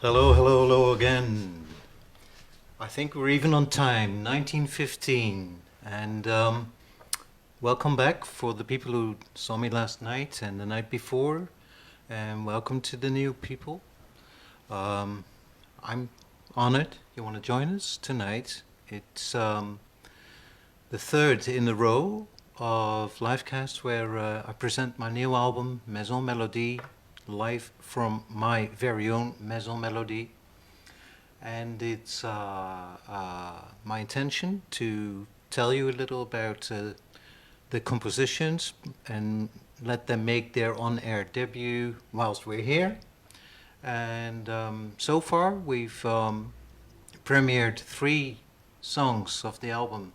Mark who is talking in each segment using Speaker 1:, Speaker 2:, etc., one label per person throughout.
Speaker 1: Hello, hello, hello again. I think we're even on time, 1915. And welcome back for the people who saw me last night and the night before. And welcome to the new people. Um, I'm honored you want to join us tonight. It's the third in a row of livecast where I present my new album, Maison Melody, live from my very own Maison Melody. And it's my intention to tell you a little about the compositions and let them make their on-air debut whilst we're here. And so far, we've premiered 3 songs of the album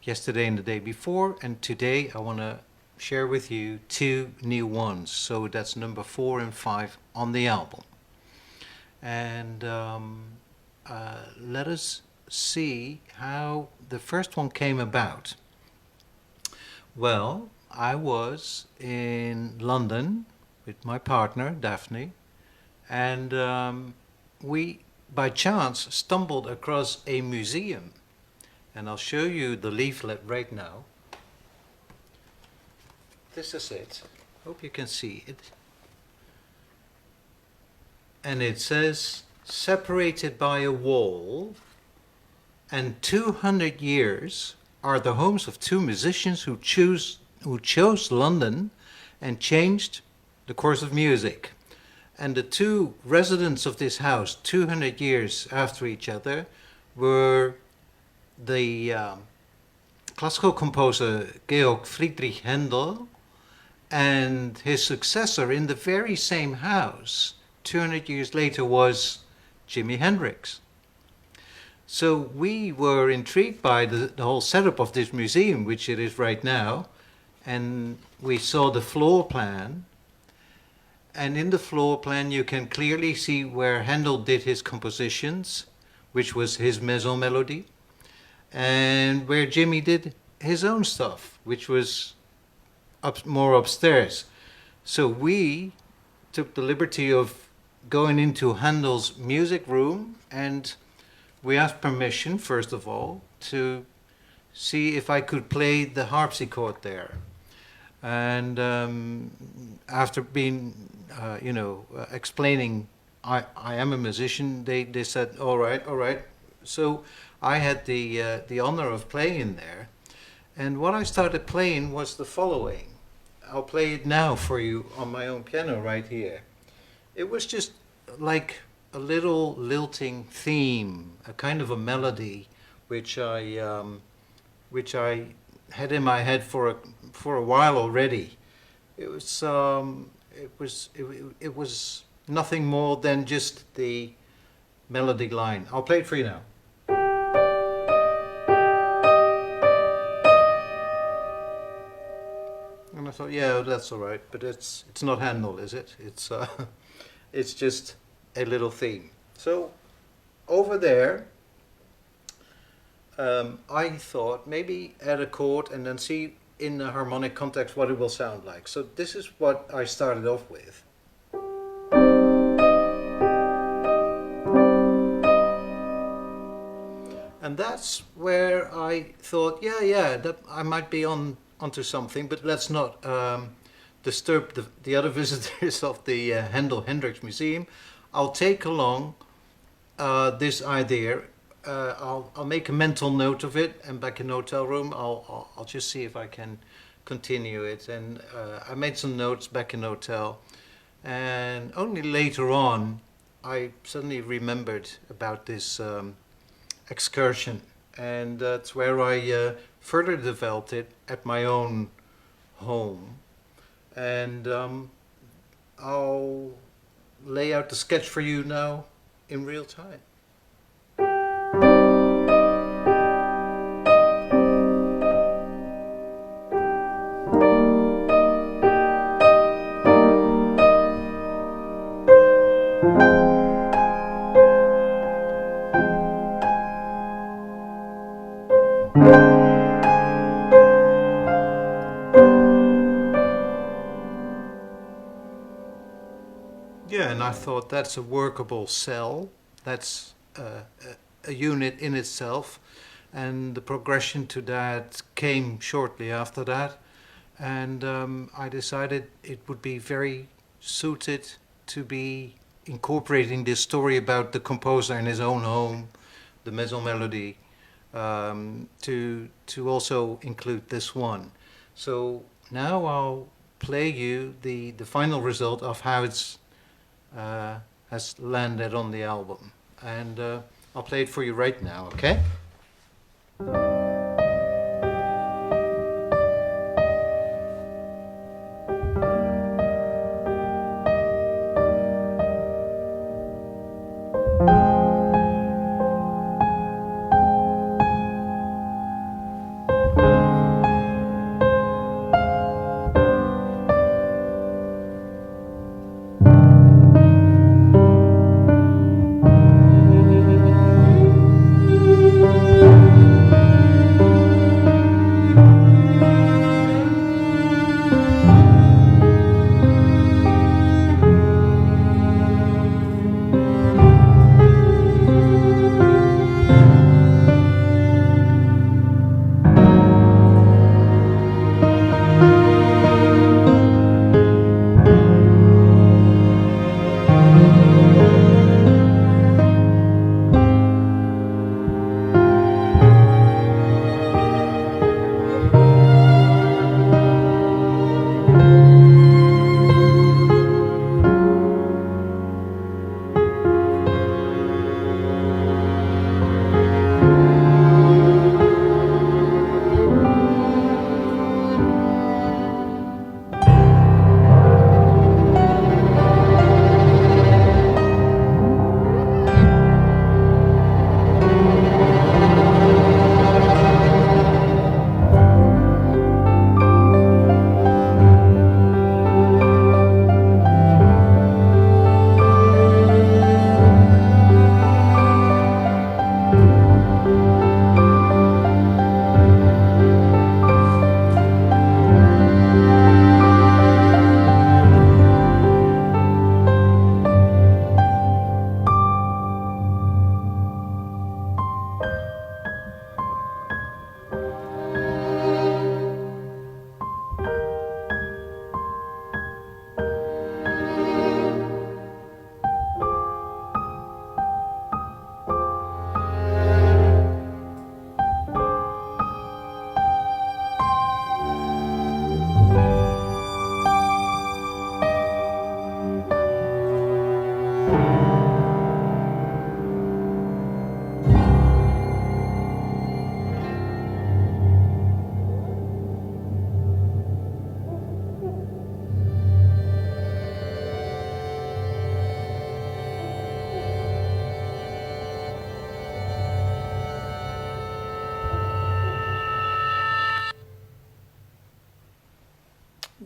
Speaker 1: yesterday and the day before, and today I want to share with you 2 new ones. So that's number 4 and 5 on the album. And let us see how the first one came about. Well, I was in London with my partner, Daphne, and we, by chance, stumbled across a museum. And I'll show you the leaflet right now. This is it. Hope you can see it. And it says, separated by a wall and 200 years are the homes of 2 musicians who chose London and changed the course of music. And the 2 residents of this house, 200 years after each other, were the classical composer Georg Friedrich Händel and his successor in the very same house 200 years later was Jimi Hendrix. So we were intrigued by the whole setup of this museum, which it is right now, and we saw the floor plan. And in the floor plan you can clearly see where Handel did his compositions, which was his Maison Melody, and where Jimmy did his own stuff, which was more upstairs. So we took the liberty of going into Handel's music room, and we asked permission, first of all, to see if I could play the harpsichord there. And after being, explaining I am a musician, they said, all right. So I had the honor of playing there. And what I started playing was the following. I'll play it now for you on my own piano right here. It was just like a little lilting theme, a kind of a melody, which I had in my head for a while already. It was nothing more than just the melody line. I'll play it for you now. And I thought, yeah, that's all right, but it's not Handel, is it? It's just a little theme. So over there, I thought maybe add a chord and then see in the harmonic context what it will sound like. So this is what I started off with. And that's where I thought, yeah, that I might be onto something, but let's not disturb the other visitors of the Handel Hendrix Museum. I'll take along this idea. I'll make a mental note of it, and back in the hotel room, I'll just see if I can continue it. And I made some notes back in the hotel, and only later on, I suddenly remembered about this excursion, and that's where I further developed it at my own home. And I'll lay out the sketch for you now in real time. Yeah, and I thought that's a workable cell. That's a unit in itself. And the progression to that came shortly after that. And I decided it would be very suited to be incorporating this story about the composer in his own home, the Maison Melody, to also include this one. So now I'll play you the final result of how it's has landed on the album, and I'll play it for you right now. Okay.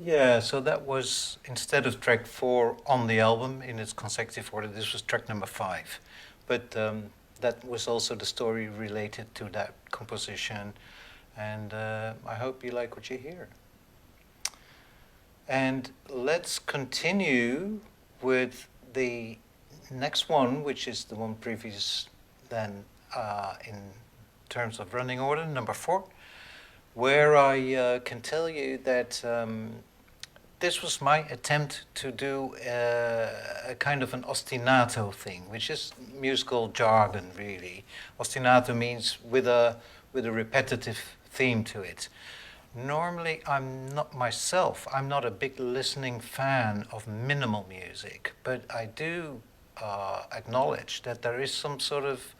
Speaker 1: Yeah, so that was instead of track 4 on the album in its consecutive order, this was track number 5. But that was also the story related to that composition, and I hope you like what you hear. And let's continue with the next one, which is the one previous than in terms of running order, number 4, where I can tell you that this was my attempt to do a kind of an ostinato thing, which is musical jargon, really. Ostinato means with a repetitive theme to it. Normally, I'm not a big listening fan of minimal music, but I do acknowledge that there is some sort of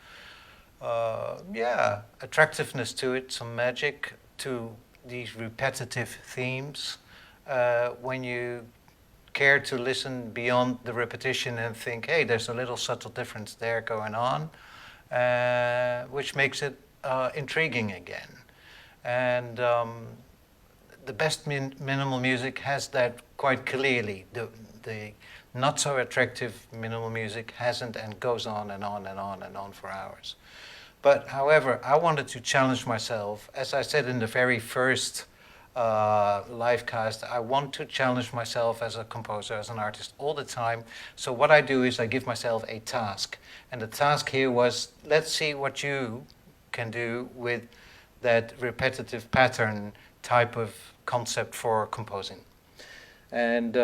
Speaker 1: attractiveness to it, some magic to these repetitive themes. When you care to listen beyond the repetition and think, hey, there's a little subtle difference there going on, which makes it intriguing again. And the best minimal music has that quite clearly. The not so attractive minimal music hasn't, and goes on and on and on and on for hours. But however, I wanted to challenge myself, as I said in the very first Livecast, I want to challenge myself as a composer, as an artist all the time. So what I do is I give myself a task. And the task here was, let's see what you can do with that repetitive pattern type of concept for composing. And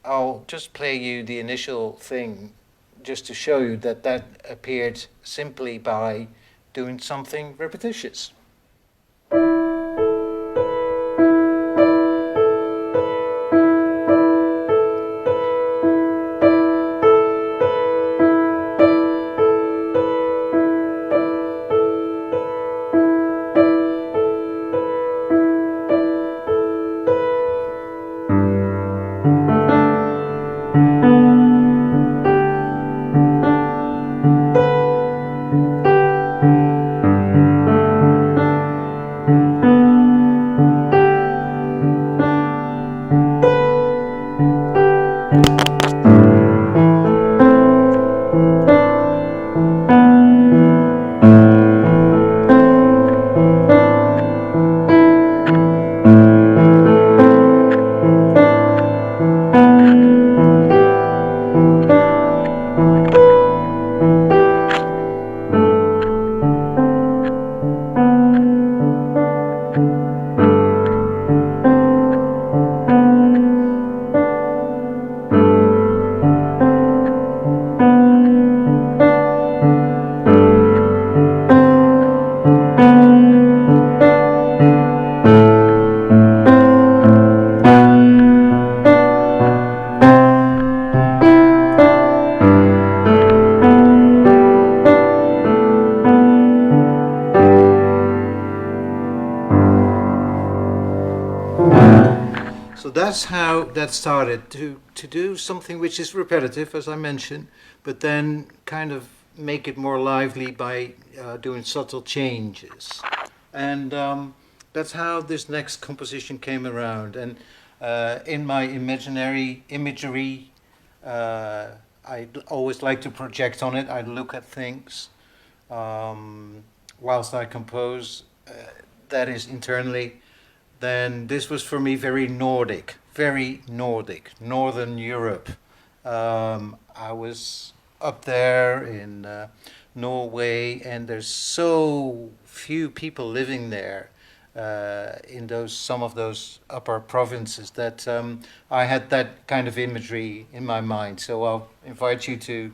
Speaker 1: I'll just play you the initial thing just to show you that that appeared simply by doing something repetitious. So that's how that started, to do something which is repetitive, as I mentioned, but then kind of make it more lively by doing subtle changes. And that's how this next composition came around. And in my imaginary imagery, I always like to project on it. I look at things whilst I compose. That is internally. Then this was for me very Nordic, Northern Europe. I was up there in Norway, and there's so few people living there in some of those upper provinces that I had that kind of imagery in my mind. So I'll invite you to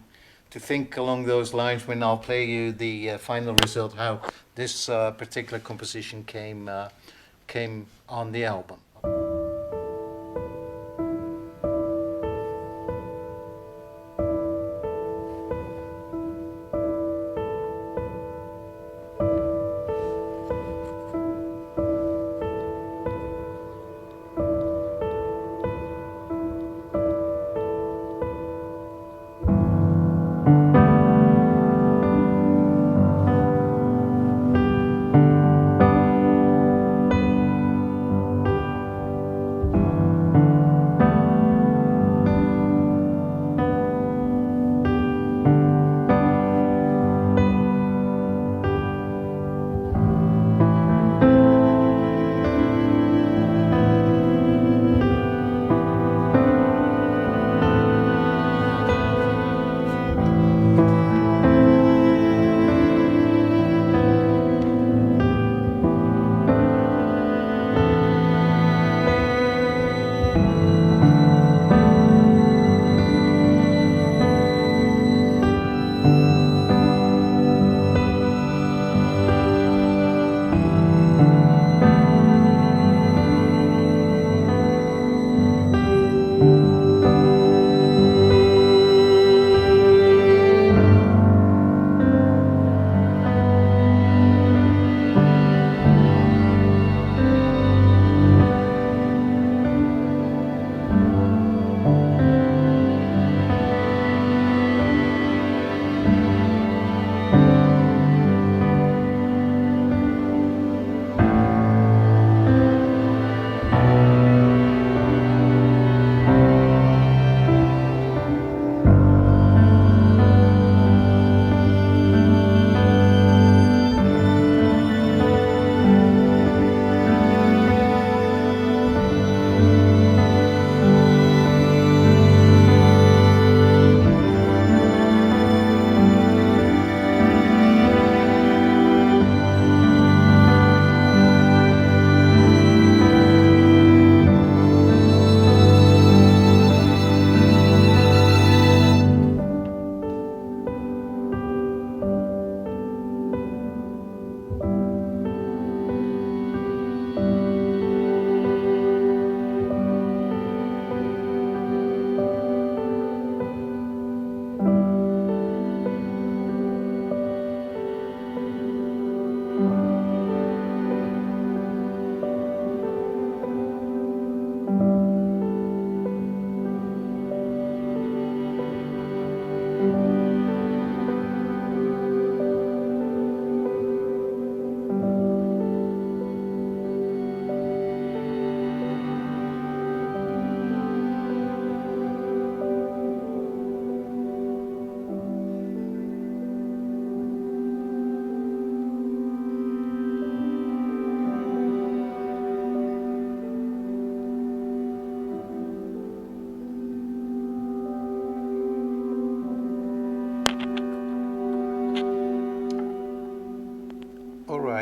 Speaker 1: think along those lines when I'll play you the final result, how this particular composition came on the album.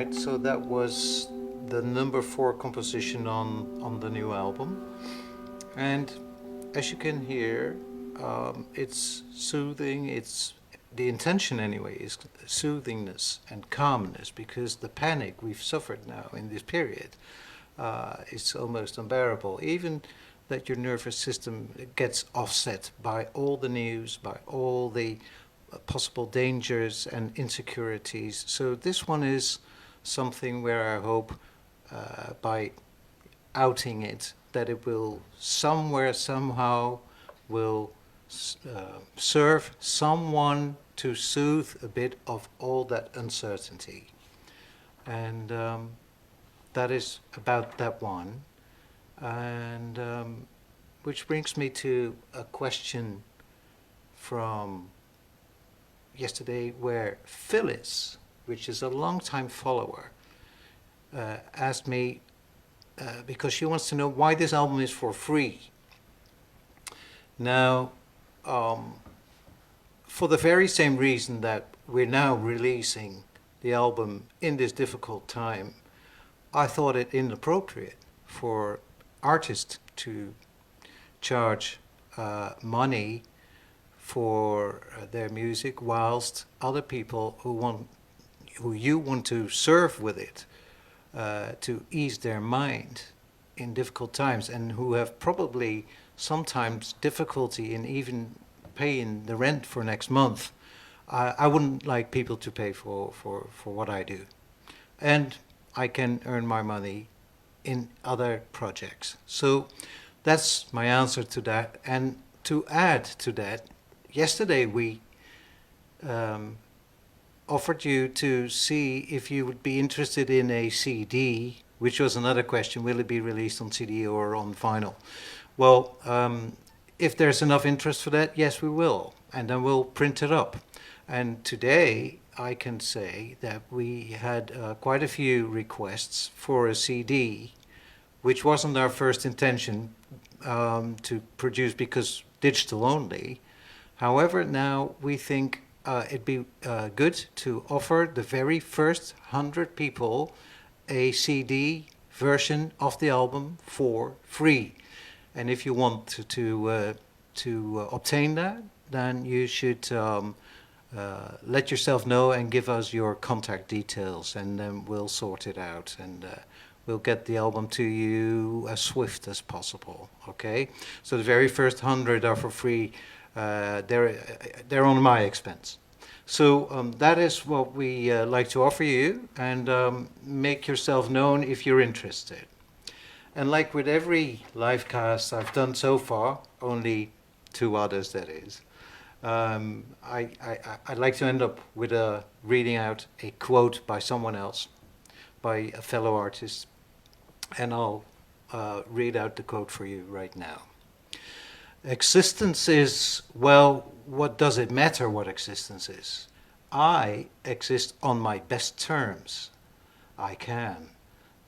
Speaker 1: right, so that was the number 4 composition on the new album. And as you can hear, it's soothing. It's the intention anyway is soothingness and calmness, because the panic we've suffered now in this period is almost unbearable. Even that your nervous system gets offset by all the news, by all the possible dangers and insecurities. So this one is something where I hope by outing it, that it will somewhere, somehow, will serve someone to soothe a bit of all that uncertainty. And that is about that one. And which brings me to a question from yesterday, where Phyllis, which is a long-time follower, asked me, because she wants to know why this album is for free. Now, for the very same reason that we're now releasing the album in this difficult time, I thought it inappropriate for artists to charge money for their music, whilst other people who you want to serve with it, to ease their mind in difficult times, and who have probably sometimes difficulty in even paying the rent for next month. I wouldn't like people to pay for what I do. And I can earn my money in other projects. So that's my answer to that. And to add to that, yesterday we offered you to see if you would be interested in a CD, which was another question: will it be released on CD or on vinyl? Well, if there's enough interest for that, yes, we will, and then we'll print it up. And today I can say that we had quite a few requests for a CD, which wasn't our first intention to produce, because digital only. However, now we think it'd be good to offer the very first 100 people a CD version of the album for free. And if you want to obtain that, then you should let yourself know and give us your contact details, and then we'll sort it out, and we'll get the album to you as swift as possible. Okay? So the very first 100 are for free. They're on my expense. So that is what we like to offer you, and make yourself known if you're interested. And like with every live cast I've done so far, only 2 others that is, I'd like to end up with reading out a quote by someone else, by a fellow artist, and I'll read out the quote for you right now. Existence is, well, what does it matter what existence is? I exist on my best terms. I can.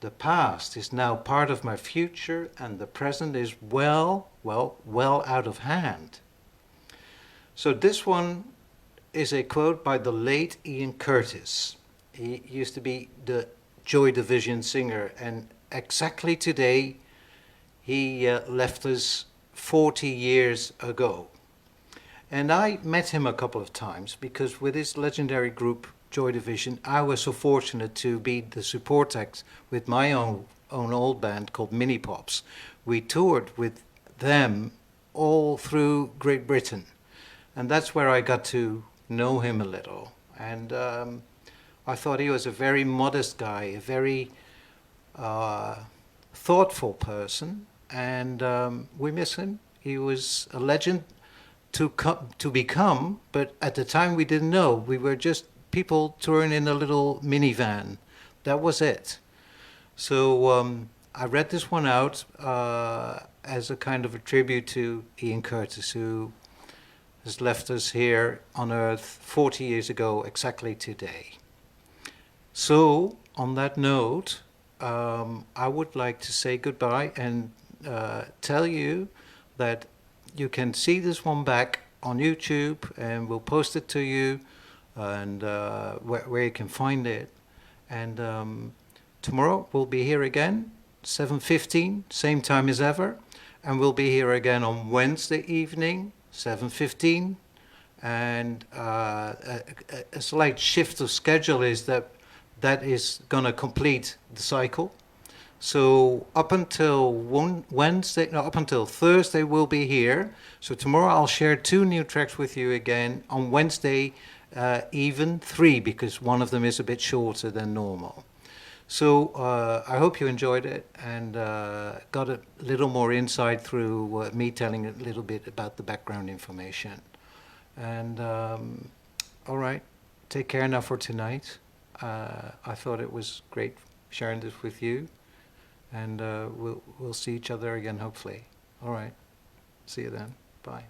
Speaker 1: The past is now part of my future, and the present is well out of hand. So this one is a quote by the late Ian Curtis. He used to be the Joy Division singer, and exactly today he left us 40 years ago. And I met him a couple of times, because with his legendary group Joy Division, I was so fortunate to be the support act with my own old band called Mini Pops. We toured with them all through Great Britain, and that's where I got to know him a little. And I thought he was a very modest guy, a very thoughtful person, and we miss him. He was a legend to become, but at the time we didn't know. We were just people touring in a little minivan. That was it. So I read this one out as a kind of a tribute to Ian Curtis, who has left us here on Earth 40 years ago, exactly today. So on that note, I would like to say goodbye and tell you that you can see this one back on YouTube, and we'll post it to you, and where you can find it. And tomorrow we'll be here again, 7:15, same time as ever. And we'll be here again on Wednesday evening, 7:15. And a slight shift of schedule is that is going to complete the cycle. So up until Wednesday, no, up until Thursday, we'll be here. So tomorrow I'll share 2 new tracks with you again. On Wednesday, even 3, because one of them is a bit shorter than normal. So I hope you enjoyed it and got a little more insight through me telling a little bit about the background information. And all right, take care now for tonight. I thought it was great sharing this with you. And we'll see each other again, hopefully. All right. See you then. Bye.